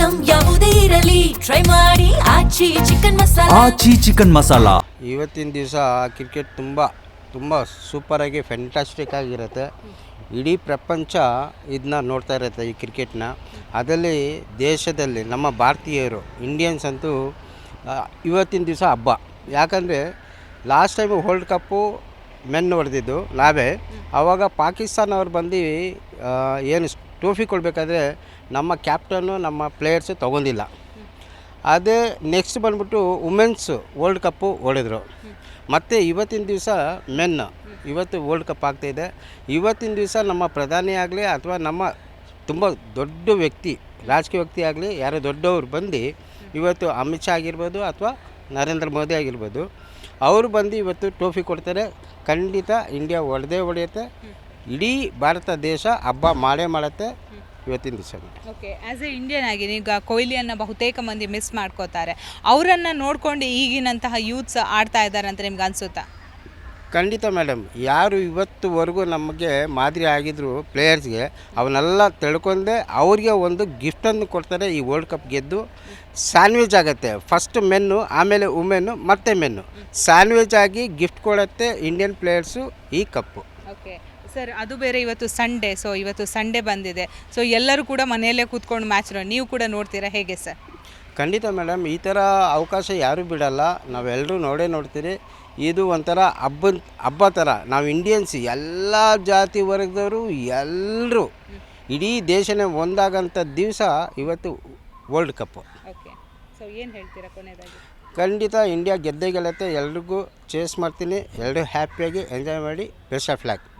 Item ಯಾವುದೇ ಇರಲಿ try ಮಾಡಿ ಆಚಿ ಚಿಕನ್ ಮಸಾಲಾ. ಇವತ್ತಿನ ದಿವಸ ಕ್ರಿಕೆಟ್ ತುಂಬ ಸೂಪರಾಗಿ ಫ್ಯಾಂಟಾಸ್ಟಿಕ್ ಆಗಿರುತ್ತೆ. ಇಡೀ ಪ್ರಪಂಚ ಇದನ್ನ ನೋಡ್ತಾ ಇರುತ್ತೆ ಈ ಕ್ರಿಕೆಟ್ನ. ಅದರಲ್ಲಿ ದೇಶದಲ್ಲಿ ನಮ್ಮ ಭಾರತೀಯರು ಇಂಡಿಯನ್ಸ್ ಅಂತೂ ಇವತ್ತಿನ ದಿವಸ ಹಬ್ಬ. ಯಾಕಂದರೆ last time world cup men ಹೊಡೆದಿದ್ದು ನಾವೇ. ಆವಾಗ ಪಾಕಿಸ್ತಾನವ್ರು ಬಂದು ಏನು ಟ್ರೋಫಿ ಕೊಡಬೇಕಾದ್ರೆ ನಮ್ಮ ಕ್ಯಾಪ್ಟನ್ನು ನಮ್ಮ ಪ್ಲೇಯರ್ಸು ತೊಗೊಂಡಿಲ್ಲ. ಅದೇ ನೆಕ್ಸ್ಟ್ ಬಂದ್ಬಿಟ್ಟು ವುಮೆನ್ಸ್ ವರ್ಲ್ಡ್ ಕಪ್ಪು ಹೊಡೆದ್ರು. ಮತ್ತು ಇವತ್ತಿನ ದಿವಸ ಮೆನ್ ಇವತ್ತು ವರ್ಲ್ಡ್ ಕಪ್ ಆಗ್ತಾಯಿದೆ. ಇವತ್ತಿನ ದಿವಸ ನಮ್ಮ ಪ್ರಧಾನಿ ಆಗಲಿ ಅಥವಾ ನಮ್ಮ ತುಂಬ ದೊಡ್ಡ ವ್ಯಕ್ತಿ ರಾಜಕೀಯ ವ್ಯಕ್ತಿ ಆಗಲಿ ಯಾರೋ ದೊಡ್ಡವರು ಬಂದು ಇವತ್ತು ಅಮಿತ್ ಶಾ ಆಗಿರ್ಬೋದು ಅಥವಾ ನರೇಂದ್ರ ಮೋದಿ ಆಗಿರ್ಬೋದು, ಅವರು ಬಂದು ಇವತ್ತು ಟ್ರೋಫಿ ಕೊಡ್ತಾರೆ. ಖಂಡಿತ ಇಂಡಿಯಾ ಹೊಡೆಯುತ್ತೆ. ಇಡೀ ಭಾರತ ದೇಶ ಹಬ್ಬ ಮಾಡುತ್ತೆ ಇವತ್ತಿನ ದಿವಸ. ಓಕೆ, ಆ್ಯಸ್ ಎ ಇಂಡಿಯನ್ ಆಗಿ ಈಗ ಕೊಹ್ಲಿಯನ್ನು ಬಹುತೇಕ ಮಂದಿ ಮಿಸ್ ಮಾಡ್ಕೋತಾರೆ. ಅವರನ್ನು ನೋಡಿಕೊಂಡು ಈಗಿನಂತಹ ಯೂತ್ಸ್ ಆಡ್ತಾ ಇದ್ದಾರೆ ಅಂತ ನಿಮ್ಗೆ ಅನಿಸುತ್ತಾ? ಖಂಡಿತ ಮೇಡಮ್. ಯಾರು ಇವತ್ತುವರೆಗೂ ನಮಗೆ ಮಾದರಿ ಆಗಿದ್ರು ಪ್ಲೇಯರ್ಸ್ಗೆ, ಅವನ್ನೆಲ್ಲ ತಿಳ್ಕೊಂಡೆ ಅವ್ರಿಗೆ ಒಂದು ಗಿಫ್ಟನ್ನು ಕೊಡ್ತಾರೆ. ಈ ವರ್ಲ್ಡ್ ಕಪ್ ಗೆದ್ದು ಸ್ಯಾಂಡ್ವಿಚ್ ಆಗುತ್ತೆ. ಫಸ್ಟ್ ಮೆನ್ನು, ಆಮೇಲೆ ವುಮೆನ್ನು, ಮತ್ತೆ ಮೆನ್ನು ಸ್ಯಾಂಡ್ವಿಚ್ ಆಗಿ ಗಿಫ್ಟ್ ಕೊಡುತ್ತೆ ಇಂಡಿಯನ್ ಪ್ಲೇಯರ್ಸು ಈ ಕಪ್ಪು. ಓಕೆ ಸರ್, ಅದು ಬೇರೆ ಇವತ್ತು ಸಂಡೇ. ಸೊ ಇವತ್ತು ಸಂಡೇ ಬಂದಿದೆ. ಸೊ ಎಲ್ಲರೂ ಕೂಡ ಮನೆಯಲ್ಲೇ ಕೂತ್ಕೊಂಡು ಮ್ಯಾಚ್ ನೀವು ಕೂಡ ನೋಡ್ತೀರಾ, ಹೇಗೆ ಸರ್? ಖಂಡಿತ ಮೇಡಮ್. ಈ ಥರ ಅವಕಾಶ ಯಾರೂ ಬಿಡಲ್ಲ. ನಾವೆಲ್ಲರೂ ನೋಡ್ತೀರಿ. ಇದು ಒಂಥರ ಹಬ್ಬ ಥರ. ನಾವು ಇಂಡಿಯನ್ಸ್ ಎಲ್ಲ ಜಾತಿ ವರ್ಗದವರು ಎಲ್ಲರೂ ಇಡೀ ದೇಶನೇ ಒಂದಾಗಂಥ ದಿವಸ ಇವತ್ತು ವರ್ಲ್ಡ್ ಕಪ್ಪು. ಓಕೆ, ಸೊ ಏನು ಹೇಳ್ತೀರಾ ಕೊನೆಯದಾಗಿ? ಖಂಡಿತ ಇಂಡಿಯಾ ಗೆದ್ದೇ ಗೆಲ್ಲುತ್ತೆ. ಎಲ್ರಿಗೂ ಚೇಸ್ ಮಾಡ್ತೀನಿ. ಎಲ್ಲರೂ ಹ್ಯಾಪಿಯಾಗಿ ಎಂಜಾಯ್ ಮಾಡಿ. Best of luck.